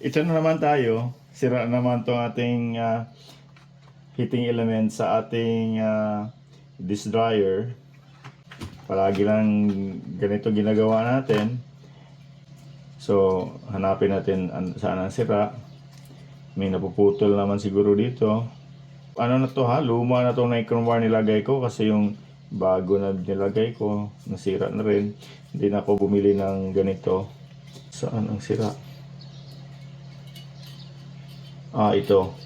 Ito na naman tayo. Sira naman tong ating heating element sa ating dish dryer. Palagi lang ganito ginagawa natin. So, hanapin natin saan ang sira. May napuputol naman siguro dito. Ano na to ha? Luma na tong Nicron wire nilagay ko kasi yung bago na nilagay ko nasira na rin. Hindi na ako bumili ng ganito. Saan ang sira? Ito.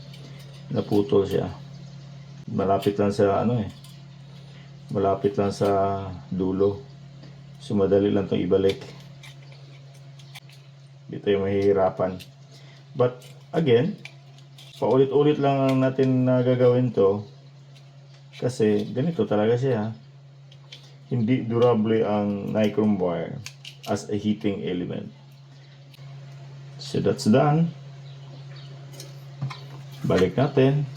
Naputol siya. Malapit lang sa malapit lang sa dulo. So madali lang itong ibalik. Hindi tayo mahihirapan. But again, paulit-ulit lang natin na gagawin to kasi ganito talaga siya. Hindi durable ang nichrome wire as a heating element. So that's done. Balik natin.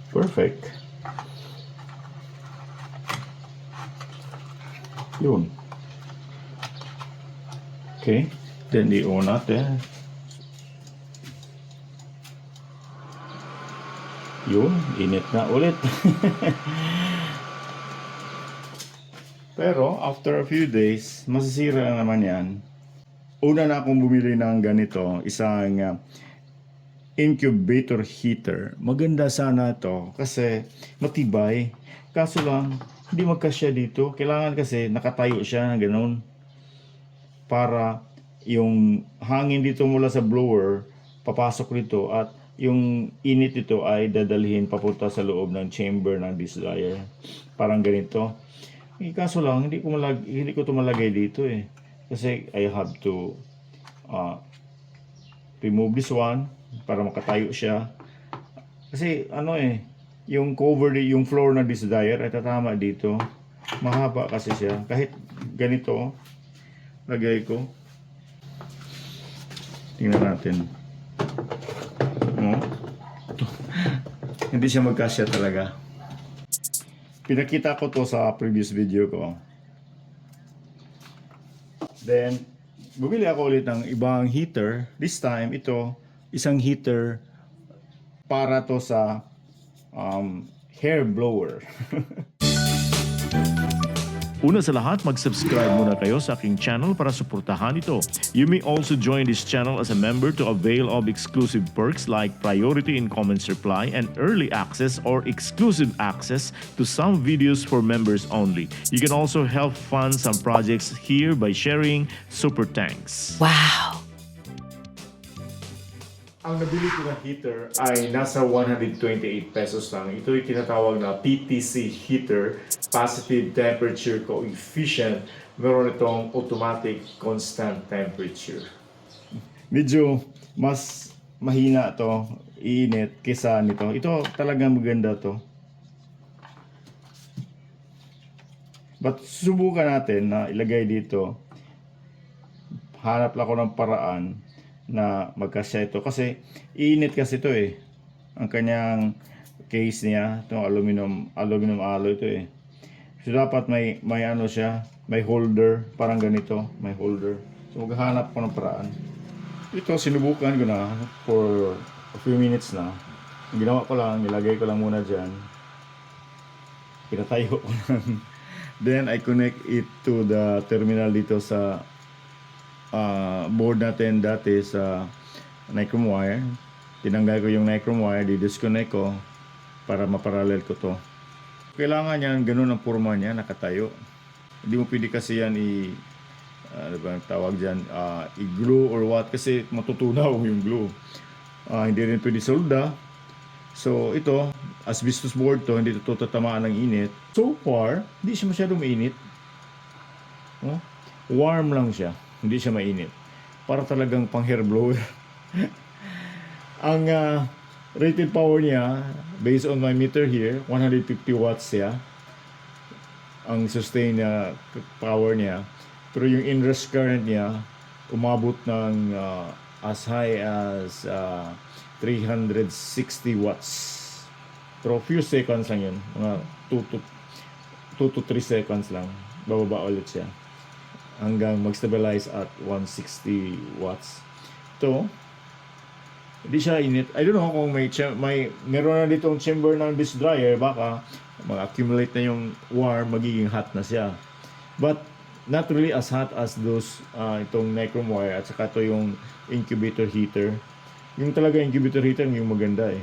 Perfect. Yun. Okay. Then i-on natin. Yun. Init na ulit. Pero after a few days, masisira na naman yan. Una na akong bumili ng ganito, isang incubator heater. Maganda sana to kasi matibay. Kaso lang, hindi magkasya dito. Kailangan kasi nakatayo siya, ganun. Para yung hangin dito mula sa blower, papasok dito at yung init dito ay dadalhin papunta sa loob ng chamber ng dish dryer. Parang ganito. Kaso lang, hindi ko ito malagay dito eh. Kasi I have to remove this one para makatayo siya. Kasi yung cover, yung floor ng dish dryer ay tatama dito. Mahaba kasi siya. Kahit ganito, lagay ko. Tingnan natin. Hindi siya magkasya talaga. Pinakita ko to sa previous video ko. Then, bumili ako ulit ng ibang heater. This time, ito, isang heater para to sa hair blower. Una sa lahat, mag-subscribe muna kayo sa aking channel para suportahan ito. You may also join this channel as a member to avail of exclusive perks like priority in comments reply and early access or exclusive access to some videos for members only. You can also help fund some projects here by sharing super thanks. Wow! Ang nabili ko na heater ay nasa 128 pesos lang. Ito yung tinatawag na PTC heater, positive temperature coefficient. Meron itong automatic constant temperature. Medyo mas mahina to, iinit kesa nito. Ito talagang maganda to. But subukan natin na ilagay dito. Hanap lang ako ng paraan na magkasya ito kasi iinit kasi ito eh. Ang kanyang case niya, itong aluminum alloy ito eh. So dapat may ano siya, may holder, parang ganito, may holder. So maghahanap ko ng paraan. Ito sinubukan ko na for a few minutes na. Ang ginawa ko lang, nilagay ko lang muna diyan. Pinatayo ko lang. Then I connect it to the terminal dito sa board natin dati sa nichrome wire. Tinanggal ko yung nichrome wire, di-disconnect ko para maparallel ko to. Kailangan yan, ganun ang forma niya, nakatayo. Hindi mo pwede kasi yan ano ba tawag dyan, i-glue or what, kasi matutunaw yung glue. Hindi rin pwede solda. So ito, asbestos board to, hindi ito tatamaan ng init. So far, hindi siya masyadong mainit. Warm lang siya. Hindi siya mainit. Para talagang pang hair blower. Ang rated power niya, based on my meter here, 150 watts siya. Ang sustain power niya. Pero yung inrush current niya, umabot ng as high as 360 watts. Pero few seconds lang yun. Mga 2 2 to 3 seconds lang. Bababa ulit siya. Hanggang mag-stabilize at 160 watts. Ito, hindi siya init. I don't know kung meron na ditong chamber ng dish dryer, baka mag-accumulate na yung warm, magiging hot na siya. But not really as hot as those itong nichrome wire at saka ito yung incubator heater. Yung talaga incubator heater yung maganda eh.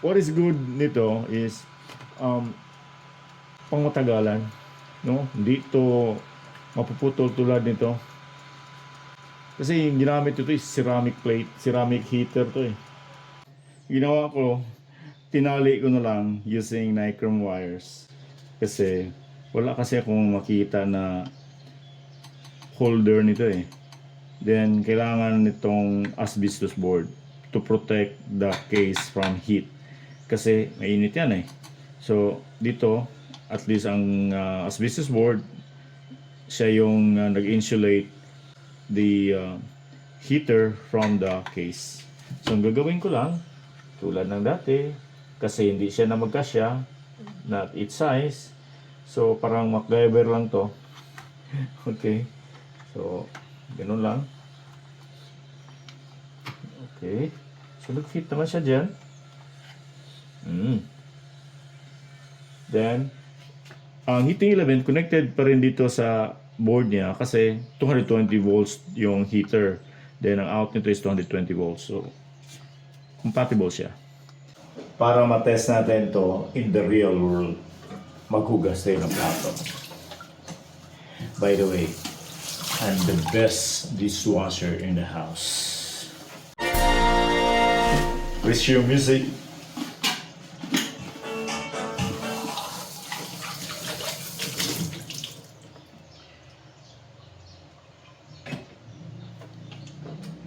What is good nito is pangmatagalan, no? Hindi ito mapuputol tulad nito. Kasi yung ginamit ito is ceramic plate, ceramic heater to eh. Ginawa ko, tinali ko na lang using nichrome wires. Kasi wala kasi akong makita na holder nito eh. Then kailangan nitong asbestos board to protect the case from heat. Kasi mainit yan eh. So dito, at least ang asbestos board, siya yung nag-insulate the heater from the case. So ang gagawin ko lang, tulad ng dati, kasi hindi siya na magkasya, not its size. So parang MacGyver lang to. Okay. So ganun lang. Okay. So nag-fit naman siya dyan. Then ang heating element connected pa rin dito sa board niya kasi 220 volts yung heater. Then ang out nito is 220 volts. So compatible siya. Para ma-test natin to in the real world, maghugas tayo ng plato. By the way, I'm the best dishwasher in the house. With your music.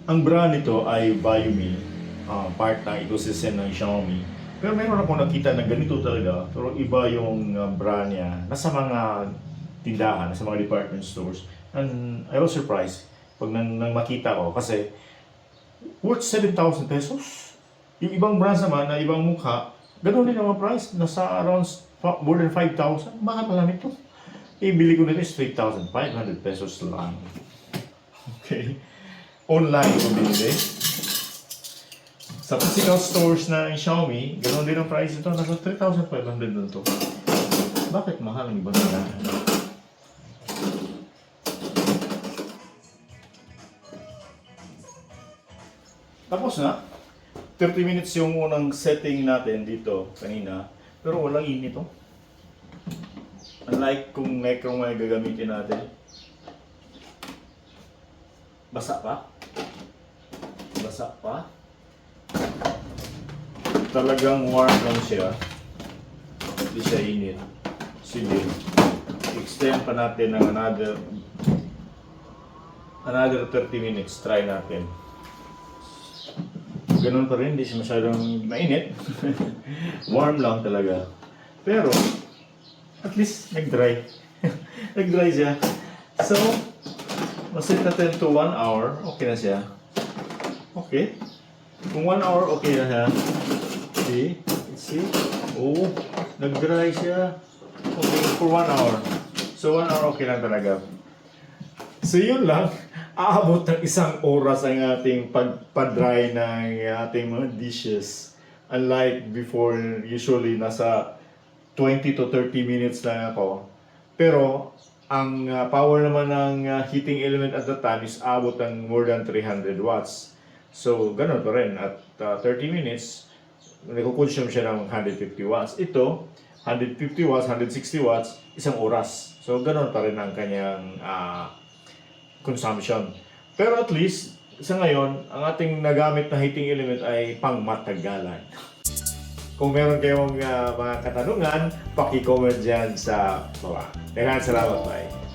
Ang brand nito ay Viomi, part ng ecosystem ng Xiaomi. Pero meron akong nakita na ganito talaga, pero iba yung brand niya. Nasa mga tindahan, nasa mga department stores. And I was surprised pag nang makita ko kasi worth 7,000 pesos. Yung ibang brands naman na ibang mukha, ganoon din ang price. Nasa around more than 5,000. Mahal pala nito. Ibili ko nito is 3,500 pesos lang. Okay. Online ko binili. Sa physical stores na Xiaomi, ganoon din ang price ito. Nasa 3,500 lang to. Bakit mahal ang ibang na? Tapos na. 30 minutes yung unang setting natin dito kanina. Pero walang init to. Unlike kung nichrome ay gagamitin natin. Basa pa. Basa pa. Talagang warm lang siya. Hindi siya init. Sige. Extend pa natin ng another 30 minutes. Try natin. Ganun pa rin, hindi siya masyadong mainit. Warm lang talaga. Pero, at least nag-dry. Nag-dry siya. So, maset natin to 1 hour. Okay na siya. Okay. Kung 1 hour, okay na siya. See? See? Oh, nag-dry siya. Okay, for 1 hour. So, 1 hour okay lang talaga. So, yun lang. Aabot ng 1 oras ang ating pagpa-dry ng ating mga dishes. Unlike before, usually nasa 20 to 30 minutes lang ako. Pero, ang power naman ng heating element at the time is aabot ng more than 300 watts. So, ganun pa rin. At 30 minutes, nag-consume siya ng 150 watts. Ito, 150 watts, 160 watts, 1 oras. So, ganun pa rin ang kanyang consumption. Pero at least, sa ngayon, ang ating nagamit na heating element ay pangmatagalan. Kung meron kayong mga katanungan, paki-comment dyan sa baba. Salamat, bye.